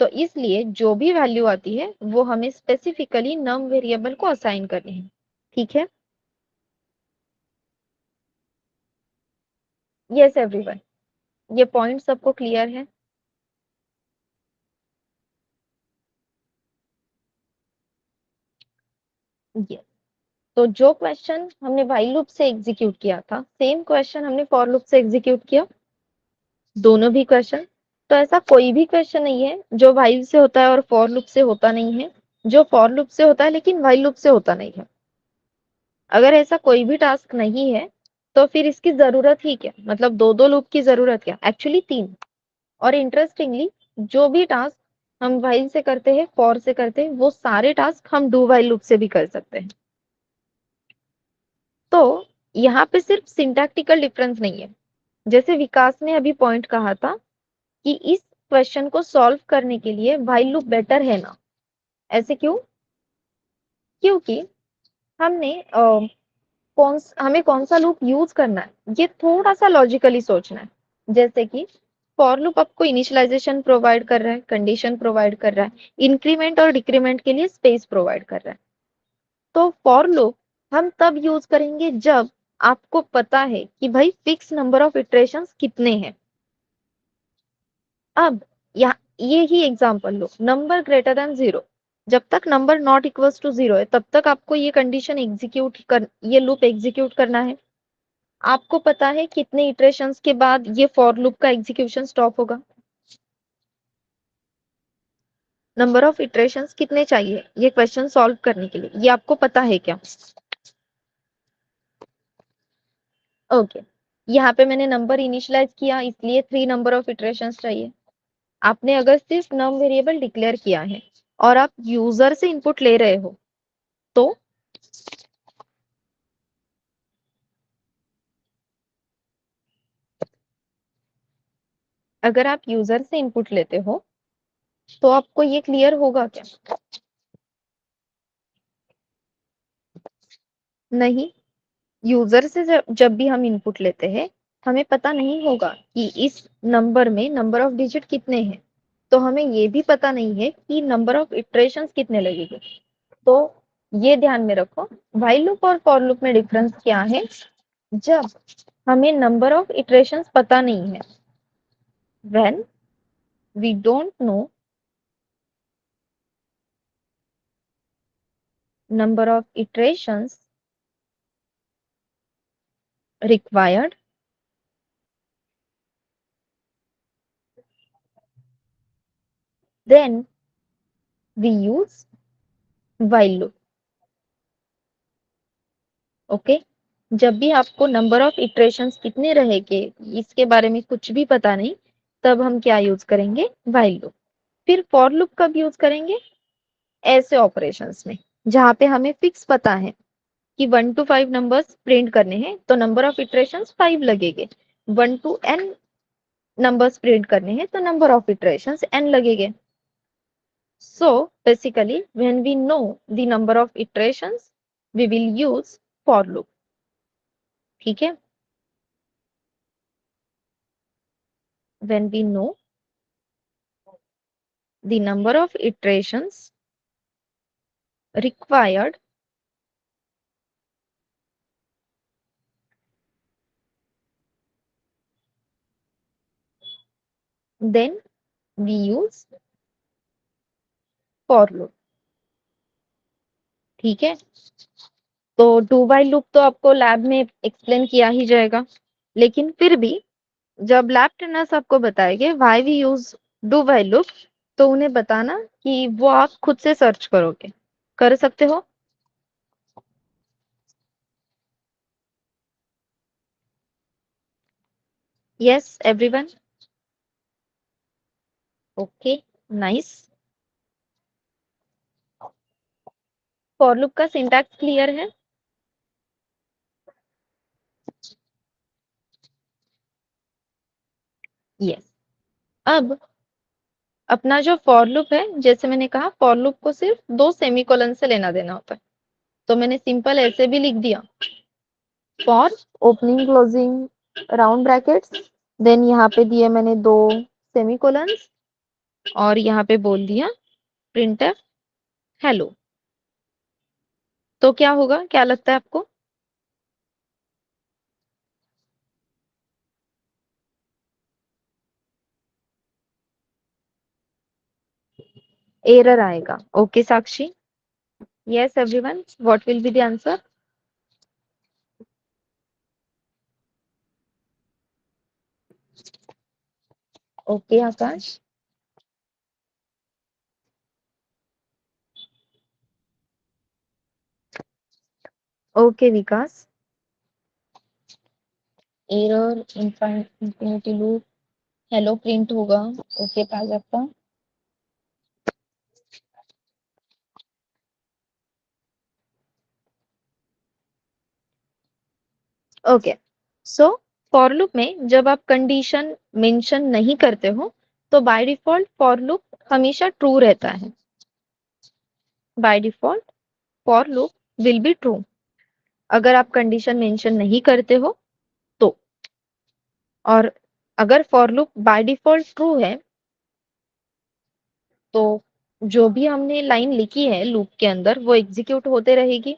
तो इसलिए जो भी वैल्यू आती है वो हमें स्पेसिफिकली नम वेरिएबल को असाइन करनी है। ठीक है? यस एवरीवन, ये पॉइंट सबको क्लियर है? यस। तो जो क्वेश्चन हमने व्हाइल लूप से एग्जीक्यूट किया था, सेम क्वेश्चन हमने फॉर लूप से एग्जीक्यूट किया, दोनों भी क्वेश्चन। तो ऐसा कोई भी क्वेश्चन नहीं है जो व्हाइल से होता है और फॉर लूप से होता नहीं है, जो फॉर लूप से होता है लेकिन व्हाइल लूप से होता नहीं है। अगर ऐसा कोई भी टास्क नहीं है तो फिर इसकी जरूरत ही क्या? मतलब दो दो लूप की जरूरत क्या? एक्चुअली तीन। और इंटरेस्टिंगली जो भी टास्क हम व्हाइल से करते हैं, फॉर से करते हैं, वो सारे टास्क हम डू व्हाइल लूप से भी कर सकते हैं। तो यहाँ पे सिर्फ सिंटैक्टिकल डिफरेंस नहीं है। जैसे विकास ने अभी पॉइंट कहा था कि इस क्वेश्चन को सॉल्व करने के लिए व्हाइल लूप बेटर है ना। ऐसे क्यों? क्योंकि हमने हमें कौन सा लूप यूज करना है ये थोड़ा सा लॉजिकली सोचना है। जैसे कि फॉर लूप आपको इनिशियलाइजेशन प्रोवाइड कर रहा है, कंडीशन प्रोवाइड कर रहा है, इंक्रीमेंट और डिक्रीमेंट के लिए स्पेस प्रोवाइड कर रहा है। तो फॉर लूप हम तब यूज करेंगे जब आपको पता है कि भाई फिक्स नंबर ऑफ इटरेशंस कितने हैं। अब यहाँ ये ही एग्जांपल लो, नंबर ग्रेटर देन 0। जब तक नंबर नॉट इक्वल्स टू 0 है तब तक आपको ये कंडीशन ये लूप एग्जीक्यूट करना है। आपको पता है कितने इटरेशंस के बाद ये फॉर लूप का एग्जीक्यूशन स्टॉप होगा। नंबर ऑफ इटरेशंस कितने चाहिए ये क्वेश्चन सॉल्व करने के लिए, ये आपको पता है क्या? ओके। यहाँ पे मैंने नंबर इनिशियलाइज किया इसलिए 3 नंबर ऑफ इटरेशंस चाहिए। आपने अगर सिर्फ नम वेरिएबल डिक्लेयर किया है और आप यूजर से इनपुट ले रहे हो, तो अगर आप यूजर से इनपुट लेते हो तो आपको ये क्लियर होगा क्या? नहीं। यूजर से जब भी हम इनपुट लेते हैं हमें पता नहीं होगा कि इस नंबर में नंबर ऑफ डिजिट कितने हैं, तो हमें ये भी पता नहीं है कि नंबर ऑफ इटरेशंस कितने लगेंगे। तो ये ध्यान में रखो, व्हाइल लूप और फॉर लूप में डिफरेंस क्या है? जब हमें नंबर ऑफ इटरेशंस पता नहीं है, when we don't know number of iterations required, then we use while loop. Okay? जब भी आपको नंबर ऑफ इटरेशंस कितने रहेंगे इसके बारे में कुछ भी पता नहीं, तब हम क्या यूज करेंगे? while loop। फिर फॉर लूप कब यूज करेंगे? ऐसे ऑपरेशंस में जहां पे हमें फिक्स पता है कि 1 to 5 नंबर्स प्रिंट करने हैं तो नंबर ऑफ इटरेशंस 5 लगेंगे। 1 to n नंबर्स प्रिंट करने हैं तो नंबर ऑफ इटरेशंस n लगेंगे। So basically, when we know the number of iterations, we will use for loop. ठीक है? When we know the number of iterations required, then we use for loop. ठीक है, तो do while loop तो आपको lab में explain किया ही जाएगा, लेकिन फिर भी जब लैब ट्रेनर्स आपको बताएंगे why we use do while loop, तो उन्हें बताना कि वो आप खुद से सर्च करोगे। कर सकते हो? Yes everyone? Okay, nice. For loop का सिंटैक्स क्लियर है? यस। अब अपना जो फॉर लूप है, जैसे मैंने कहा फॉर लूप को सिर्फ दो सेमीकोलन से लेना देना होता है, तो मैंने सिंपल ऐसे भी लिख दिया, for opening closing round brackets, then यहाँ पे दिए मैंने दो सेमीकोलंस, और यहाँ पे बोल दिया प्रिंटफ हेलो। तो क्या होगा, क्या लगता है आपको? एरर आएगा। Okay Sakshi? Yes everyone, what will be the answer? Okay Akash? Okay Vikas? Error infinity loop hello print होगा। Okay Prajakta? Okay, so for loop में जब आप कंडीशन मेंशन नहीं करते हो, तो बाय डिफॉल्ट फॉर लूप हमेशा ट्रू रहता है। By default for loop will be true. अगर आप कंडीशन मेंशन नहीं करते हो तो, और अगर for loop by default true है, तो जो भी हमने लाइन लिखी है लूप के अंदर वो एग्जीक्यूट होते रहेगी।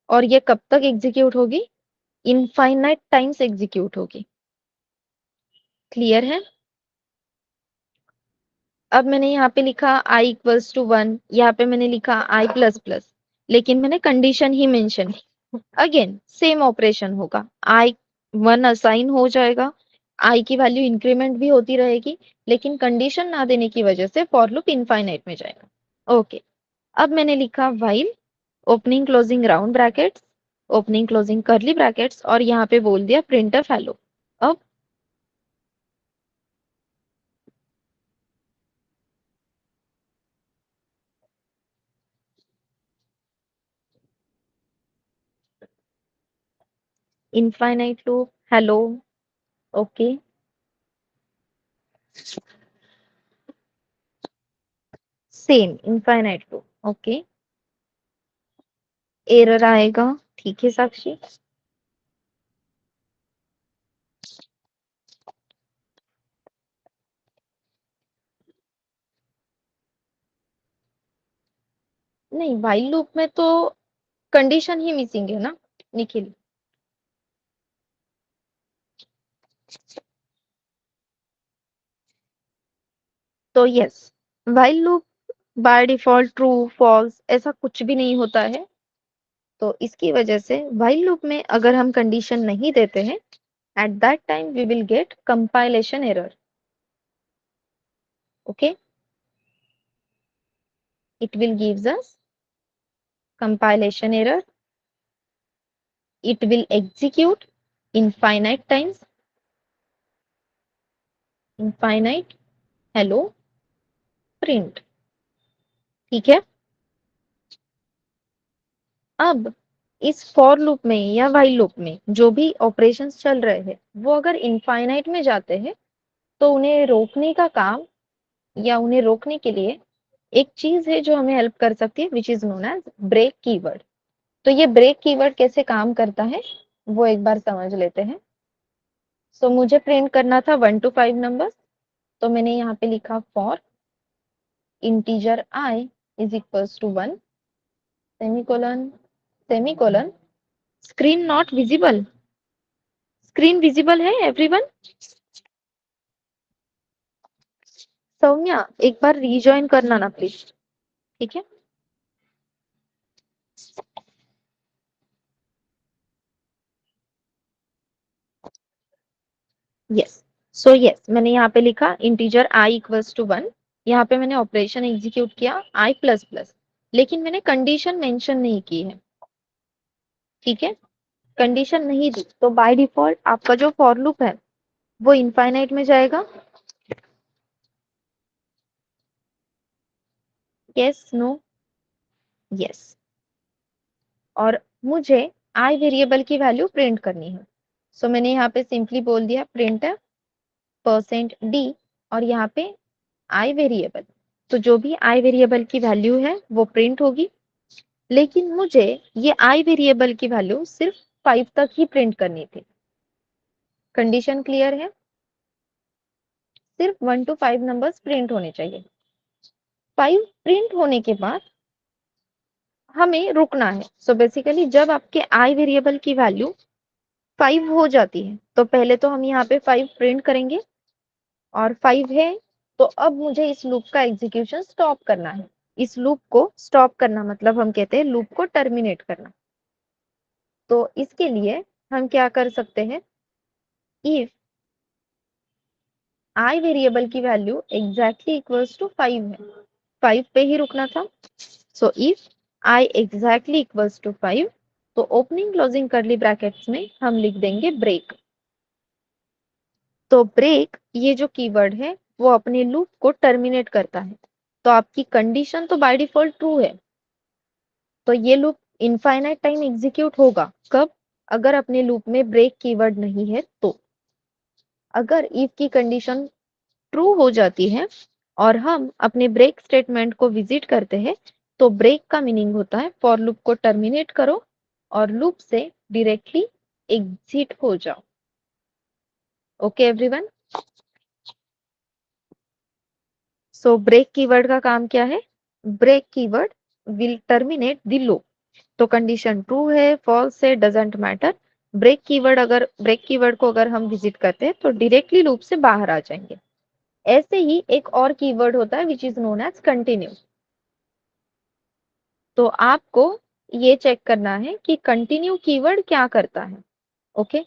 और ये कब तक एग्जीक्यूट होगी? इनफाइनाइट टाइम्स एग्जीक्यूट होगी। क्लियर है? अब मैंने यहाँ पे लिखा i इक्वल्स टू 1, यहाँ पे मैंने लिखा i प्लस प्लस, लेकिन मैंने कंडीशन ही मेंशन की। अगेन सेम ऑपरेशन होगा, i 1 असाइन हो जाएगा, i की वैल्यू इंक्रीमेंट भी होती रहेगी, लेकिन कंडीशन ना देने की वजह से फॉर लूप इनफाइनाइट में जाएगा। ओके, अब मैंने लिखा while opening closing round brackets, opening closing curly brackets, और यहाँ पे बोल दिया प्रिंटफ हेलो। अब infinite loop hello. Okay, semi infinite loop. Okay, error आएगा। ठीक है साक्षी? नहीं, व्हाइल लूप में तो कंडीशन ही मिसिंग है ना निखिल? तो yes, while loop by default true false ऐसा कुछ भी नहीं होता है। तो इसकी वजह से व्हाइल लूप में अगर हम कंडीशन नहीं देते हैं, at that time we will get compilation error. Okay, it will gives us compilation error. It will execute infinite times, infinite hello print। ठीक है, अब इस फॉर लूप में या व्हाइल लूप में जो भी ऑपरेशंस चल रहे हैं वो अगर इनफाइनाइट में जाते हैं, तो उन्हें रोकने का काम, या उन्हें रोकने के लिए एक चीज है जो हमें हेल्प कर सकती है, which is known as break keyword. तो ये ब्रेक कीवर्ड कैसे काम करता है वो एक बार समझ लेते हैं। सो मुझे प्रिंट करना था 1 to 5 नंबर, तो मैंने यहाँ पे लिखा for integer i is equals to 1 semicolon semicolon, screen not visible. Screen visible है एवरीवन? सौम्या एक बार रीजॉइन करना ना प्लीज, ठीक है। यस, सो यस मैंने यहाँ पे लिखा इंटीजर आई इक्वल्स टू 1। यहाँ पे मैंने ऑपरेशन एग्जीक्यूट किया आई प्लस प्लस, लेकिन मैंने कंडीशन मेंशन नहीं की है, ठीक है। कंडीशन नहीं दी तो बाय डिफॉल्ट आपका जो फॉर लूप है वो इनफाइनाइट में जाएगा। Yes no, yes. और मुझे आई वेरिएबल की वैल्यू प्रिंट करनी है, सो मैंने यहाँ पे सिंपली बोल दिया प्रिंट परसेंट डी, और यहाँ पे आई वेरिएबल। तो जो भी आई वेरिएबल की वैल्यू है वो प्रिंट होगी, लेकिन मुझे ये आई वेरिएबल की वैल्यू सिर्फ 5 तक ही प्रिंट करनी थी। कंडीशन क्लियर है, सिर्फ 1 to 5 नंबर्स प्रिंट होने चाहिए। 5 प्रिंट होने के बाद हमें रुकना है। सो बेसिकली जब आपके आई वेरिएबल की वैल्यू 5 हो जाती है तो पहले तो हम यहाँ पे 5 प्रिंट करेंगे, और 5 है तो अब मुझे इस लूप का एग्जीक्यूशन स्टॉप करना है। इस लूप को स्टॉप करना मतलब हम कहते हैं लूप को टर्मिनेट करना। तो इसके लिए हम क्या कर सकते हैं, इफ आई वेरिएबल की वैल्यू एग्जैक्टली इक्वल्स टू 5 है, 5 पे ही रुकना था। So if I exactly equals to 5, तो ओपनिंग क्लोजिंग करली ब्रैकेट्स में हम लिख देंगे ब्रेक। तो ब्रेक ये जो कीवर्ड है वो अपने लूप को टर्मिनेट करता है। तो आपकी कंडीशन तो बाय डिफॉल्ट ट्रू है, तो ये लूप इनफाइनाइट टाइम एग्जीक्यूट होगा कब, अगर अपने लूप में ब्रेक कीवर्ड नहीं है तो। अगर इफ की कंडीशन ट्रू हो जाती है और हम अपने ब्रेक स्टेटमेंट को विजिट करते हैं, तो ब्रेक का मीनिंग होता है फॉर लूप को टर्मिनेट करो और लूप से डायरेक्टली एग्जिट हो जाओ। Okay everyone, so break keyword का काम क्या है, break keyword will terminate the loop. तो कंडीशन ट्रू है फॉल्स है डजेंट मैटर, ब्रेक कीवर्ड को अगर हम विजिट करते हैं तो डायरेक्टली लूप से बाहर आ जाएंगे। ऐसे ही एक और कीवर्ड होता है which is known as continue. तो आपको ये चेक करना है कि कंटिन्यू कीवर्ड क्या करता है। ओके,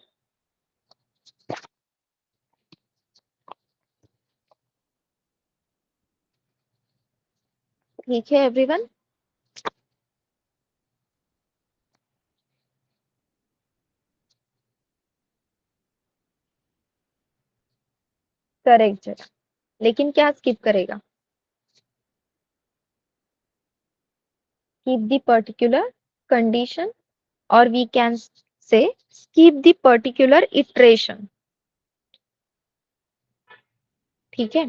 ठीक है एवरीवन। करेक्ट है, लेकिन क्या स्किप करेगा, कीप द पर्टिकुलर कंडीशन, और we can say skip the particular iteration, ठीक है।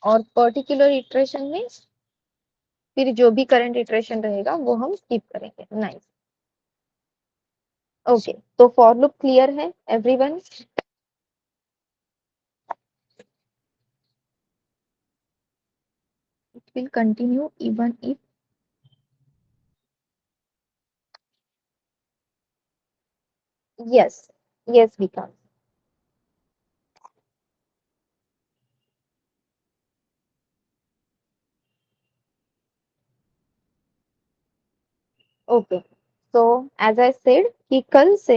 और पर्टिकुलर इटरेशन में फिर जो भी करंट इटरेशन रहेगा वो हम स्किप करेंगे। Nice, okay. तो फॉर लूप क्लियर है everyone, it will continue even if, yes, yes Vikas, okay. So as I said कि कल से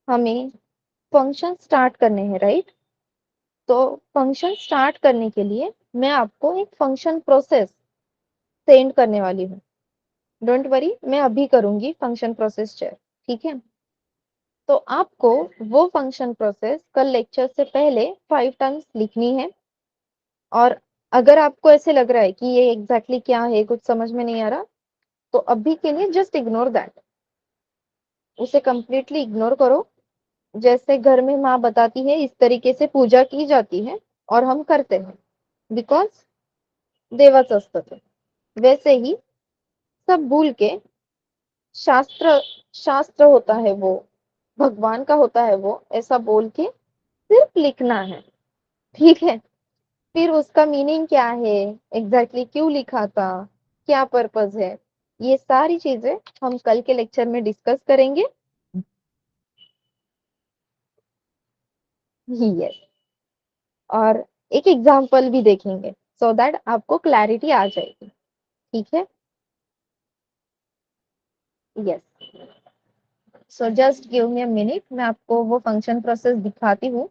हमें फंक्शन स्टार्ट करने हैं, राइट। तो फंक्शन स्टार्ट करने के लिए मैं आपको एक फंक्शन प्रोसेस सेंड करने वाली हूँ। डोंट वरी, मैं अभी करूंगी फंक्शन प्रोसेस शेयर, ठीक है। तो आपको वो फंक्शन प्रोसेस कल लेक्चर से पहले 5 टाइम्स लिखनी है। और अगर आपको ऐसे लग रहा है कि ये एग्जैक्टली क्या है, कुछ समझ में नहीं आ रहा, तो अभी के लिए जस्ट इग्नोर दैट, उसे कंप्लीटली इग्नोर करो। जैसे घर में माँ बताती है इस तरीके से पूजा की जाती है और हम करते हैं, बिकॉज देवच असतं, वैसे ही सब भूल के शास्त्र, शास्त्र होता है वो, भगवान का होता है वो, ऐसा बोल के सिर्फ लिखना है, ठीक है। फिर उसका मीनिंग क्या है, एग्जैक्टली क्यों लिखा था, क्या पर्पस है, ये सारी चीजें हम कल के लेक्चर में डिस्कस करेंगे। यस, और एक एग्जाम्पल भी देखेंगे सो दैट आपको क्लैरिटी आ जाएगी। ठीक है। Yes. So just give me a minute, मैं आपको वो फंक्शन प्रोसेस दिखाती हूँ।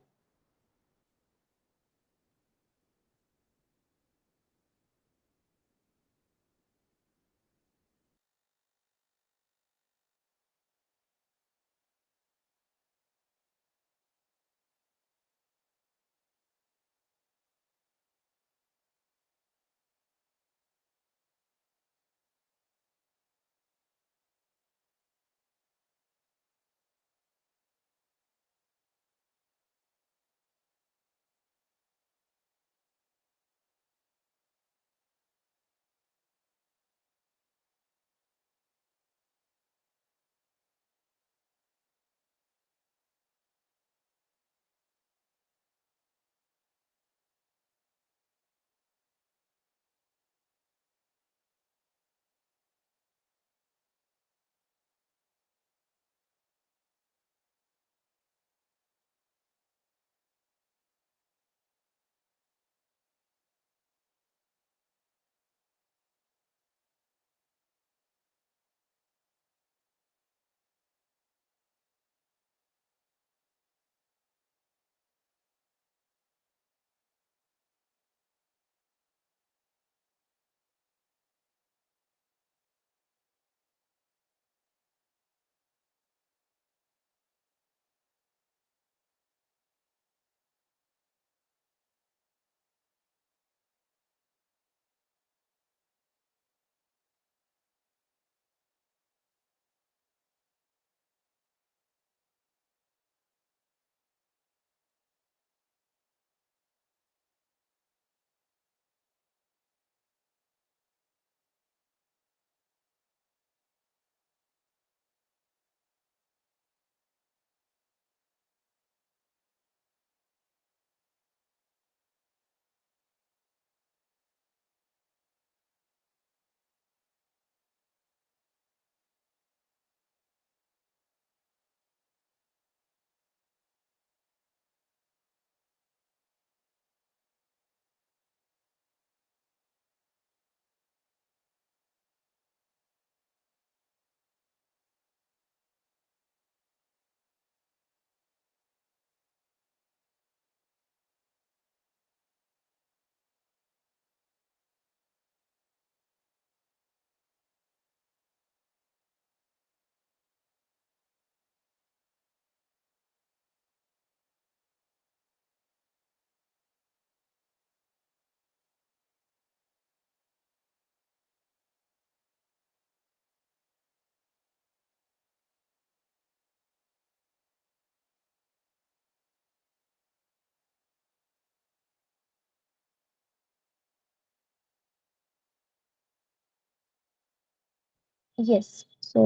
यस। सो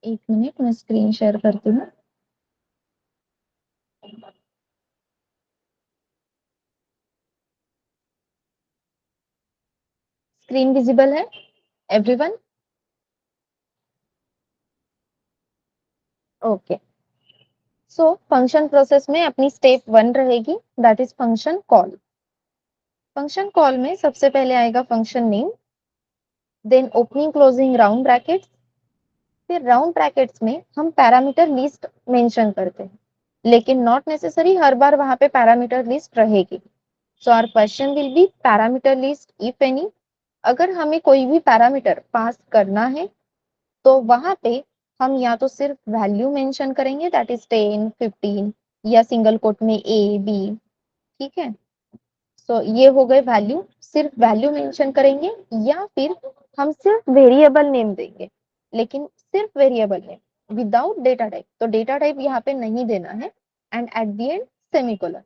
एक मिनट, मैं स्क्रीन शेयर करती हूँ। स्क्रीन विजिबल है everyone? Okay. So function process में अपनी स्टेप 1 रहेगी, that is function call. Function call में सबसे पहले आएगा function name, then opening closing round brackets, फिर राउंड ब्रैकेट्स में हम पैरामीटर लिस्ट मेंशन करते हैं, लेकिन नॉट नेसेसरी हर बार वहां पे पैरामीटर लिस्ट रहेगी। So our question will be parameter list if any. अगर हमें कोई भी पैरामीटर पास करना है तो वहां पे हम या तो सिर्फ वैल्यू मेंशन करेंगे, दैट इज 10 15, या सिंगल कोट में ए बी। ठीक है। सो ये हो गए वैल्यू, सिर्फ वैल्यू मेंशन करेंगे, या फिर हम सिर्फ वेरिएबल नेम देंगे, लेकिन सिर्फ variable name without data type. तो डेटा टाइप यहाँ पे नहीं देना है, and at the end semicolon,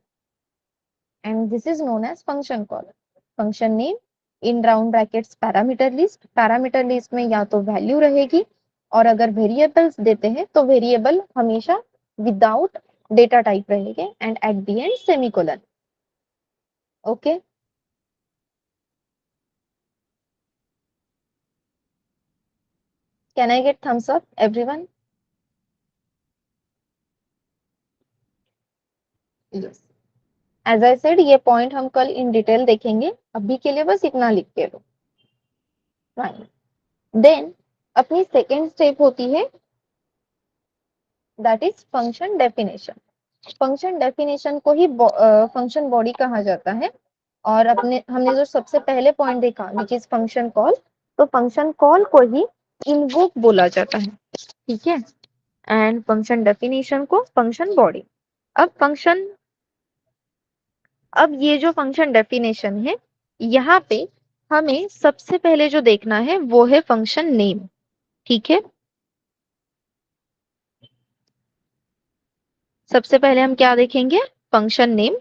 and this is known as function call. Function name in round brackets parameter list, parameter list में या तो वैल्यू रहेगी, और अगर वेरिएबल्स देते हैं तो वेरिएबल हमेशा विदाउट डेटा टाइप रहेंगे, and at the end semicolon. Okay. Can I get thumbs up, everyone? Yes. As I said ये पॉइंट हम कल इन डिटेल देखेंगे, अभी के लिए बस इतना लिख के लो। फाइन। देन अपनी सेकेंड स्टेप होती है that is function definition. Function definition को ही फंक्शन बॉडी कहा जाता है। और अपने हमने जो सबसे पहले पॉइंट देखा विच इज फंक्शन कॉल, तो फंक्शन कॉल को ही इन्वोक बोला जाता है, ठीक है। एंड फंक्शन डेफिनेशन को फंक्शन बॉडी। अब फंक्शन अब ये जो फंक्शन डेफिनेशन है, यहाँ पे हमें सबसे पहले जो देखना है वो है फंक्शन नेम, ठीक है। सबसे पहले हम क्या देखेंगे, function name.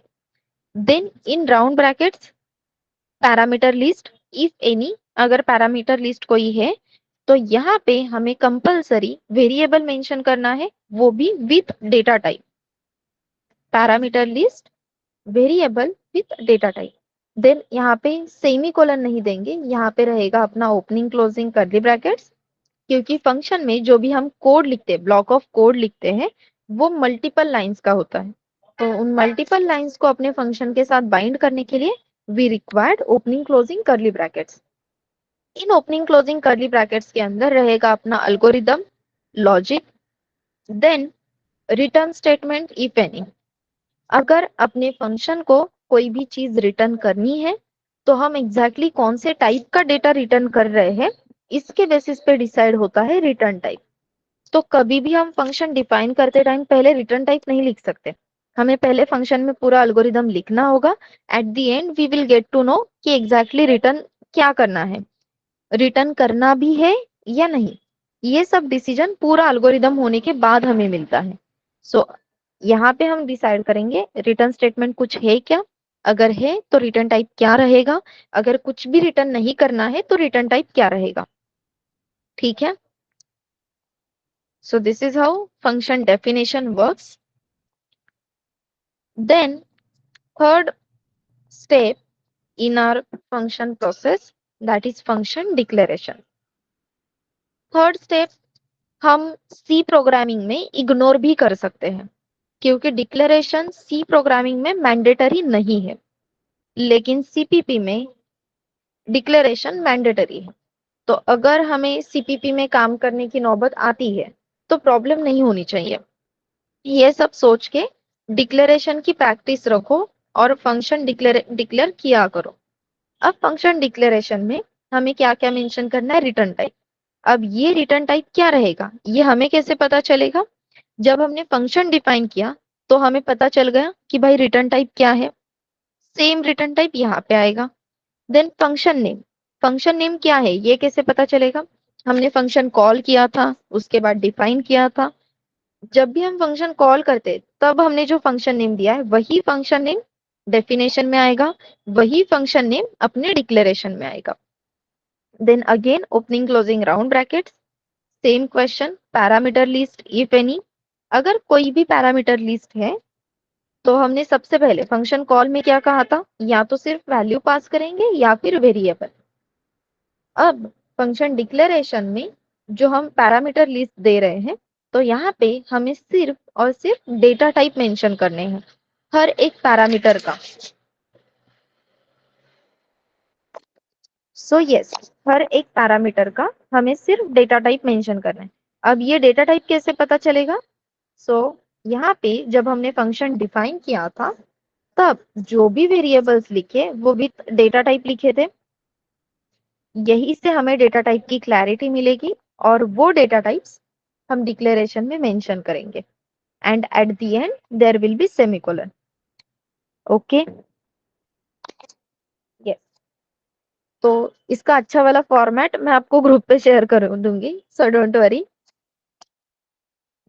Then in round brackets parameter list if any, अगर पैरामीटर लिस्ट कोई है तो यहाँ पे हमें कंपलसरी वेरिएबल मेंशन करना है, वो भी with data type. Parameter list variable with data type. Then यहाँ पे सेमी कोलन नहीं देंगे, यहाँ पे रहेगा अपना ओपनिंग क्लोजिंग कर्ली ब्रैकेट्स, क्योंकि फंक्शन में जो भी हम कोड लिखते हैं, ब्लॉक ऑफ कोड लिखते हैं, वो मल्टीपल लाइंस का होता है। तो उन मल्टीपल लाइंस को अपने फंक्शन के साथ बाइंड करने के लिए we required opening closing curly brackets. In opening closing curly brackets के अंदर रहेगा अपना algorithm, logic, then return statement if any. अगर अपने फंक्शन को कोई भी चीज रिटर्न करनी है तो हम एग्जैक्टली कौन से टाइप का डेटा रिटर्न कर रहे हैं, इसके बेसिस पे डिसाइड होता है रिटर्न टाइप। तो कभी भी हम फंक्शन डिफाइन करते टाइम पहले रिटर्न टाइप नहीं लिख सकते, हमें पहले फंक्शन में पूरा अल्गोरिदम लिखना होगा। At the end we will get to know कि एग्जैक्टली रिटर्न क्या करना है, रिटर्न करना भी है या नहीं। ये सब डिसीजन पूरा अल्गोरिदम होने के बाद हमें मिलता है। सो यहाँ पे हम डिसाइड करेंगे रिटर्न स्टेटमेंट कुछ है क्या, अगर है तो रिटर्न टाइप क्या रहेगा, अगर कुछ भी रिटर्न नहीं करना है तो रिटर्न टाइप क्या रहेगा, ठीक है। So this is how function definition works. Then third step in our function process, that is function declaration. Third step हम सी प्रोग्रामिंग में इग्नोर भी कर सकते हैं, क्योंकि डिक्लेरेशन सी प्रोग्रामिंग में मैंडेटरी नहीं है, लेकिन सीपीपी में डिक्लेरेशन मैंडेटरी है। तो अगर हमें सीपीपी में काम करने की नौबत आती है तो प्रॉब्लम नहीं होनी चाहिए। ये सब सोच के डिक्लेरेशन की प्रैक्टिस रखो और फंक्शन डिक्लेयर किया करो। अब फंक्शन डिक्लेरेशन में हमें क्या क्या मेंशन करना है, रिटर्न टाइप। अब ये रिटर्न टाइप क्या रहेगा ये हमें कैसे पता चलेगा, जब हमने फंक्शन डिफाइन किया तो हमें पता चल गया कि भाई रिटर्न टाइप क्या है, सेम रिटर्न टाइप यहाँ पे आएगा। देन फंक्शन नेम क्या है ये कैसे पता चलेगा, हमने फंक्शन कॉल किया था उसके बाद डिफाइन किया था। जब भी हम फंक्शन कॉल करते तब हमने जो फंक्शन नेम दिया है वही फंक्शन नेम डेफिनेशन में आएगा, वही फंक्शन नेम अपने डिक्लेरेशन में आएगा। Then again opening closing round brackets, same question, parameter list if any. अगर कोई भी पैरामीटर लिस्ट है तो हमने सबसे पहले फंक्शन कॉल में क्या कहा था, या तो सिर्फ वैल्यू पास करेंगे या फिर वेरिएबल। अब फंक्शन डिक्लेरेशन में जो हम पैरामीटर लिस्ट दे रहे हैं तो यहाँ पे हमें सिर्फ और सिर्फ डेटा टाइप मेंशन करने हैं हर एक पैरामीटर का। सो यस, हर एक पैरामीटर का हमें सिर्फ डेटा टाइप मेंशन करना है। अब ये डेटा टाइप कैसे पता चलेगा, सो यहाँ पे जब हमने फंक्शन डिफाइन किया था तब जो भी वेरिएबल्स लिखे वो विथ डेटा टाइप लिखे थे, यही से हमें डेटा टाइप की क्लैरिटी मिलेगी और वो डेटा टाइप्स हम डिक्लेरेशन में मेंशन करेंगे। And at the end there will be semicolon. Okay, yes. तो इसका अच्छा वाला फॉर्मेट मैं आपको ग्रुप पे शेयर कर दूंगी, सो डोंट वरी।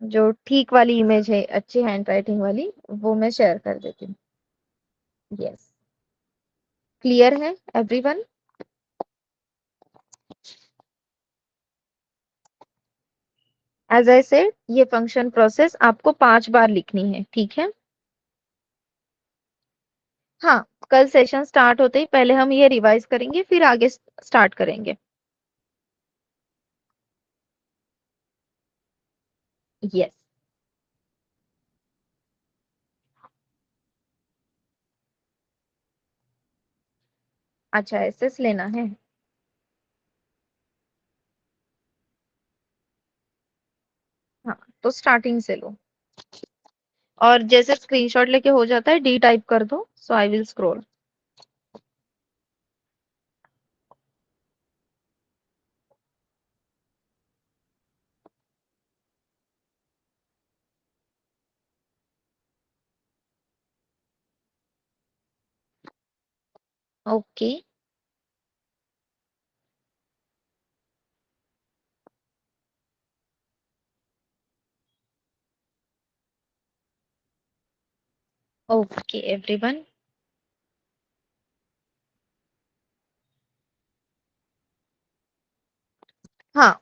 जो ठीक वाली इमेज है अच्छी हैंड राइटिंग वाली वो मैं शेयर कर देती हूँ। यस, क्लियर है एवरीवन। एज आई सेड ये फंक्शन प्रोसेस आपको 5 बार लिखनी है, ठीक है। हाँ, कल सेशन स्टार्ट होते ही पहले हम ये रिवाइज करेंगे फिर आगे स्टार्ट करेंगे। यस। अच्छा, एसएस लेना है। हाँ, तो स्टार्टिंग से लो। और जैसे स्क्रीनशॉट लेके हो जाता है, डी टाइप कर दो, so I will scroll. Okay. Okay everyone. हाँ,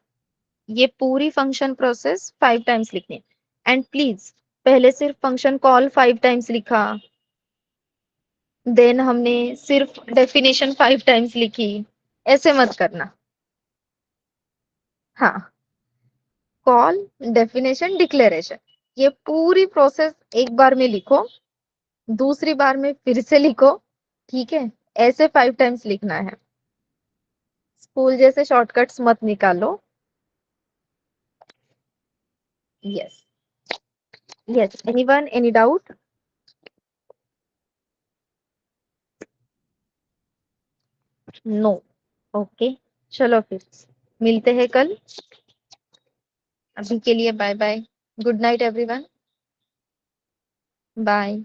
ये पूरी फंक्शन प्रोसेस 5 टाइम्स लिखनी है। एंड प्लीज, पहले सिर्फ फंक्शन कॉल 5 टाइम्स लिखा, देन हमने सिर्फ डेफिनेशन 5 टाइम्स लिखी, ऐसे मत करना। हाँ, कॉल, डेफिनेशन, डिक्लेरेशन, ये पूरी प्रोसेस एक बार में लिखो, दूसरी बार में फिर से लिखो। ठीक है, ऐसे 5 टाइम्स लिखना है। स्कूल जैसे शॉर्टकट्स मत निकालो। Yes. Yes, anyone, any doubt? No. Okay, चलो फिर मिलते हैं कल। अभी के लिए bye bye. Good night everyone. Bye.